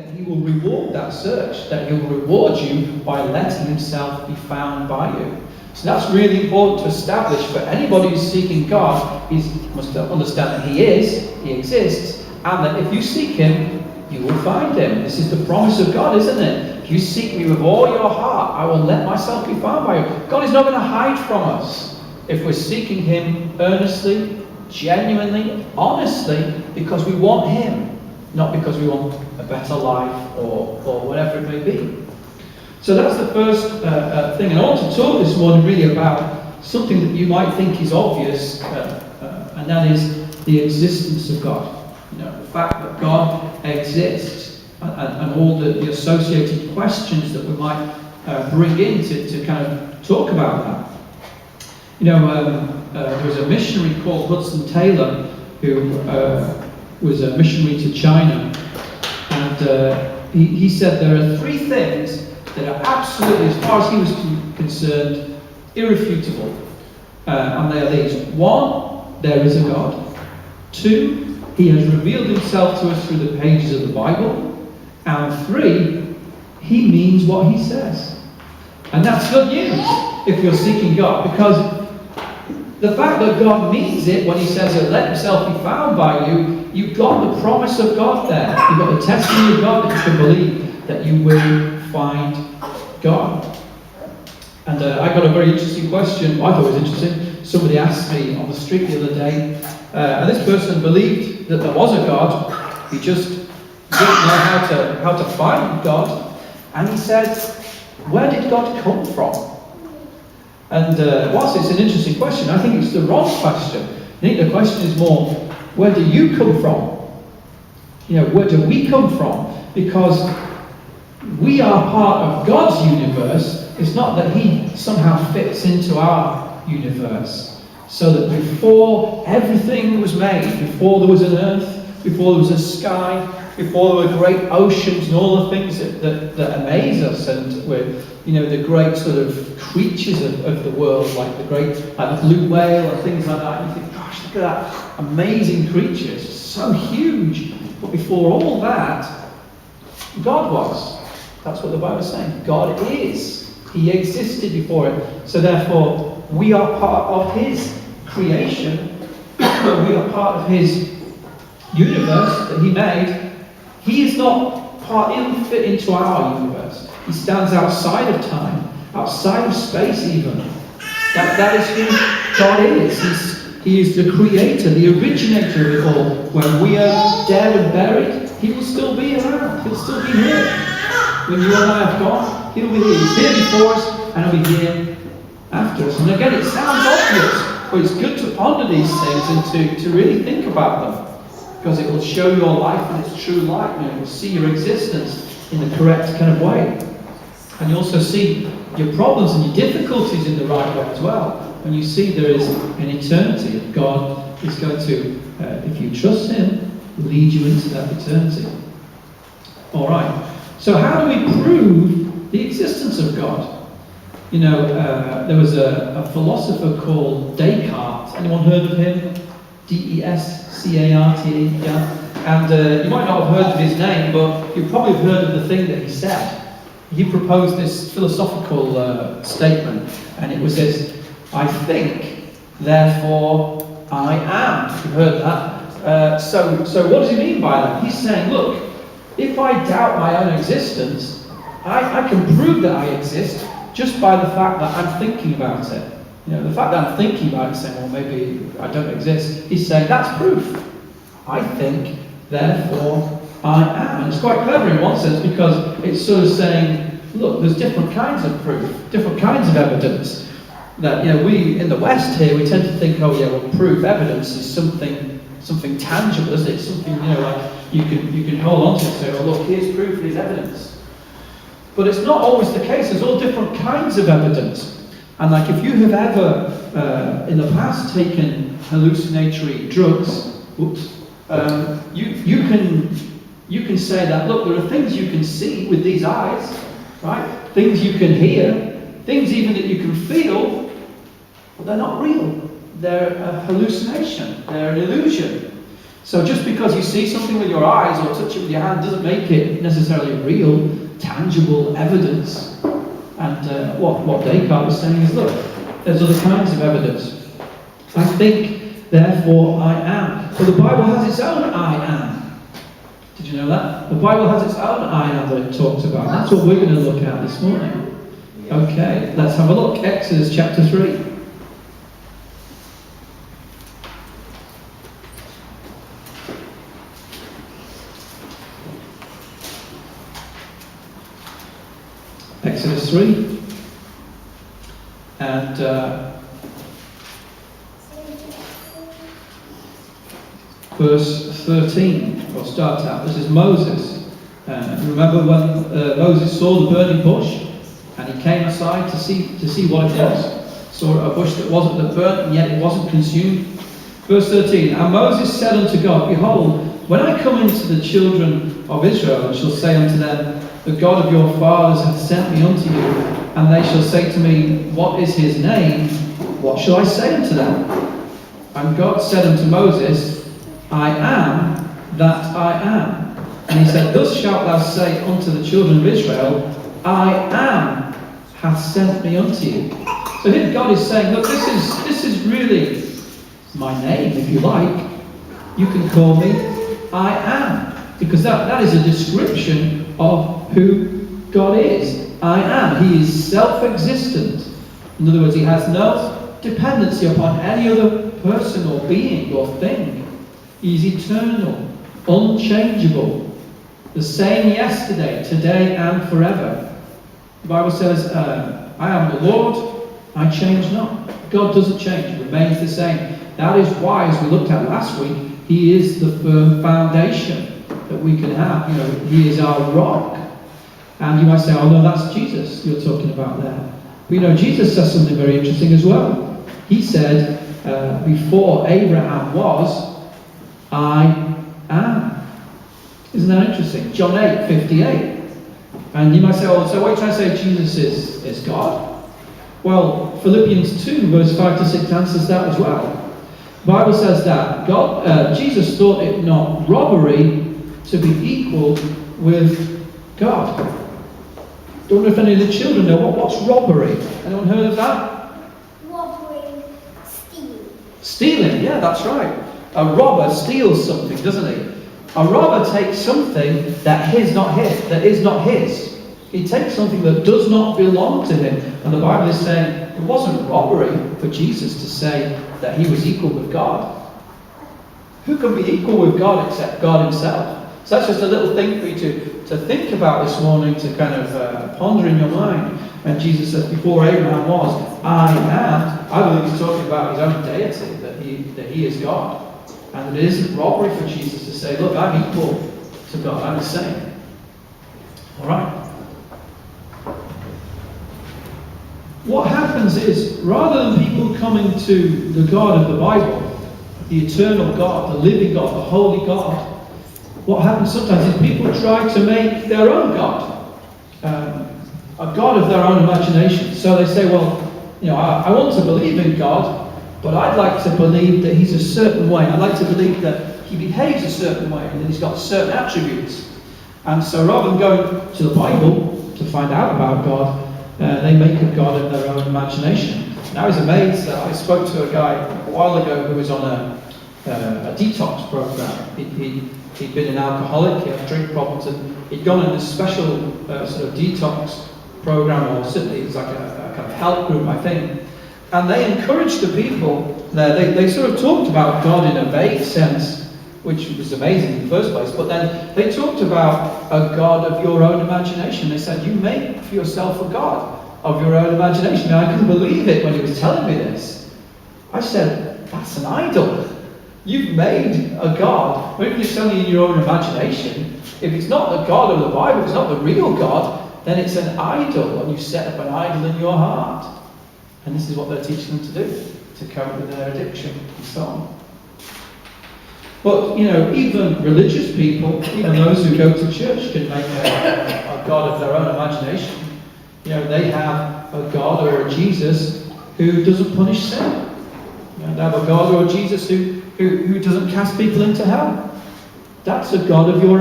that he will reward that search, that he will reward you by letting himself be found by you. So that's really important to establish for anybody who's seeking God. He must understand that he exists, and that if you seek him, you will find him. This is the promise of God, isn't it? If you seek me with all your heart, I will let myself be found by you. God is not going to hide from us if we're seeking him earnestly, genuinely, honestly, because we want him, not because we want a better life or whatever it may be. So that's the first thing. And I want to talk this morning really about something that you might think is obvious, and that is the existence of God. The fact that God exists, and all the associated questions that we might bring in to kind of talk about that. There was a missionary called Hudson Taylor who was a missionary to China, and he said there are three things that are absolutely, as far as he was concerned, irrefutable. And they are these. One, there is a God. Two, he has revealed himself to us through the pages of the Bible. And three, he means what he says. And that's good news if you're seeking God, because the fact that God means it when he says that let himself be found by you, you've got the promise of God there. You've got the testimony of God that you can believe that you will find God. And I got a very interesting question. I thought it was interesting. Somebody asked me on the street the other day, and this person believed that there was a God. He just didn't know how to find God. And he said, where did God come from? And whilst it's an interesting question, I think it's the wrong question. I think the question is more, where do you come from? Where do we come from? Because we are part of God's universe. It's not that he somehow fits into our universe. So that before everything was made, before there was an earth, before there was a sky, before there were great oceans and all the things that amaze us, and we're, the great sort of creatures of the world, like the blue whale and things like that. And you think, gosh, look at that amazing creatures, so huge. But before all that, God was. That's what the Bible is saying. God is. He existed before it. So therefore, we are part of his creation. We are part of his universe that he made. He is not part, he doesn't fit into our universe. He stands outside of time, outside of space even. That is who God is. He is the creator, the originator of it all. When we are dead and buried, he will still be around. He'll still be here. When you and I have gone, he'll be here. He's here before us, and he'll be here after us. And again, it sounds obvious, but it's good to ponder these things and to really think about them, because it will show your life in its true light. It will see your existence in the correct kind of way. And you also see your problems and your difficulties in the right way as well. When you see there is an eternity, that God is going to, if you trust him, lead you into that eternity. All right. So how do we prove the existence of God? There was a philosopher called Descartes. Anyone heard of him? D-E-S-C-A-R-T-E. Yeah. And you might not have heard of his name, but you probably have heard of the thing that he said. He proposed this philosophical statement, and it was this: I think, therefore I am. You've heard that. So what does he mean by that? He's saying, look, if I doubt my own existence, I can prove that I exist just by the fact that I'm thinking about it. The fact that I'm thinking about it, saying, well, maybe I don't exist, he's saying that's proof. I think, therefore I am. And it's quite clever in one sense, because it's sort of saying, look, there's different kinds of proof, different kinds of evidence. That, we in the West here, we tend to think, oh yeah, well, proof, evidence is something tangible, isn't it? Something, like you can hold on to and say, oh look, here's proof, here's evidence. But it's not always the case. There's all different kinds of evidence. And like if you have ever, in the past, taken hallucinatory drugs, you can say that, look, there are things you can see with these eyes, right? Things you can hear, things even that you can feel, but they're not real. They're a hallucination. They're an illusion. So just because you see something with your eyes or touch it with your hand doesn't make it necessarily real, tangible evidence. And what Descartes is saying is, look, there's other kinds of evidence. I think, therefore I am. But the Bible has its own I am. Did you know that? The Bible has its own I am that it talks about. That's what we're going to look at this morning. Okay, let's have a look. Exodus chapter 3. Exodus 3 and verse 13. We'll start out. This is Moses. Remember when Moses saw the burning bush and he came aside to see what it was? Saw a bush that wasn't burnt and yet it wasn't consumed. Verse 13. And Moses said unto God, Behold, when I come into the children of Israel and shall say unto them, The God of your fathers hath sent me unto you, and they shall say to me, What is his name? What shall I say unto them? And God said unto Moses, I am that I am. And he said, Thus shalt thou say unto the children of Israel, I am hath sent me unto you. So here God is saying, look, this is really my name, if you like. You can call me I am, because that is a description of who God is. I am. He is self-existent. In other words, he has no dependency upon any other person or being or thing. He is eternal, unchangeable, the same yesterday, today, and forever. The Bible says, I am the Lord, I change not. God doesn't change, he remains the same. That is why, as we looked at last week, he is the firm foundation that we can have. You know, he is our rock. And you might say, oh no, that's Jesus you're talking about there. But you know, Jesus says something very interesting as well. He said, before Abraham was, I am. Isn't that interesting? John 8:58. And you might say, oh, so what are you trying to say Jesus is God? Well, Philippians 2, verse 5 to 6 answers that as well. The Bible says that Jesus thought it not robbery to be equal with God. Don't know if any of the children know what's robbery. Anyone heard of that? Robbery, stealing. Stealing, yeah, that's right. A robber steals something, doesn't he? A robber takes something that is not his. He takes something that does not belong to him. And the Bible is saying it wasn't robbery for Jesus to say that he was equal with God. Who can be equal with God except God himself? So that's just a little thing for you to think about this morning, to kind of ponder in your mind. When Jesus says, before Abraham was, I am, I believe he's talking about his own deity, that he is God. And it isn't robbery for Jesus to say, look, I'm equal to God, I'm the same. Alright? What happens is, rather than people coming to the God of the Bible, the eternal God, the living God, the holy God, what happens sometimes is people try to make their own God, a God of their own imagination. So they say, well, you know, I want to believe in God, but I'd like to believe that he's a certain way. I'd like to believe that he behaves a certain way and that he's got certain attributes. And so rather than going to the Bible to find out about God, they make a God of their own imagination. And I was amazed that I spoke to a guy a while ago who was on a detox program. He'd been an alcoholic, he had drink problems, and he'd gone in a special sort of detox program, or certainly it was like a kind of help group, I think. And they encouraged the people there. They sort of talked about God in a vague sense, which was amazing in the first place. But then they talked about a God of your own imagination. They said, you make for yourself a God of your own imagination. Now, I couldn't believe it when he was telling me this. I said, that's an idol. You've made a God, or even if it's only in your own imagination. If it's not the God of the Bible, if it's not the real God, then it's an idol, and you set up an idol in your heart. And this is what they're teaching them to do, to cope with their addiction and so on. But, you know, even religious people, even those who go to church, can make a God of their own imagination. You know, they have a God or a Jesus who doesn't punish sin. You know, to have a God or a Jesus who doesn't cast people into hell. That's a God of your